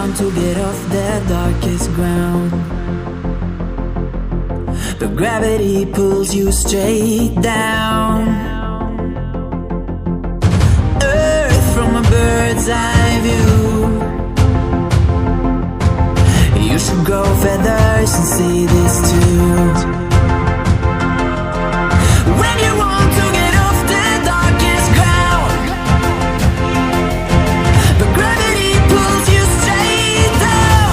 want to get off the darkest ground, but gravity pulls you straight down. Earth from a bird's eye view. You should grow feathers and see this too. When you want to get off the darkest ground, but gravity pulls you straight down.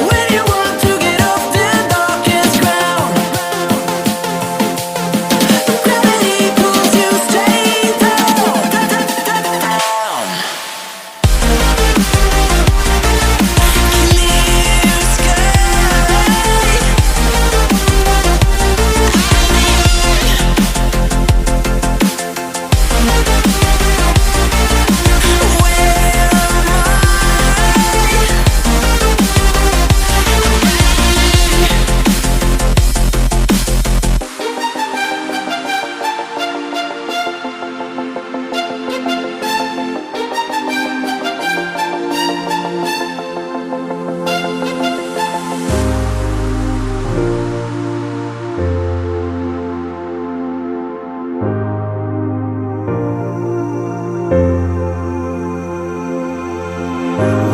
When you want to get off the darkest ground, but gravity pulls you straight down. Clear sky.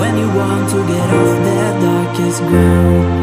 When you want to get off the darkest ground,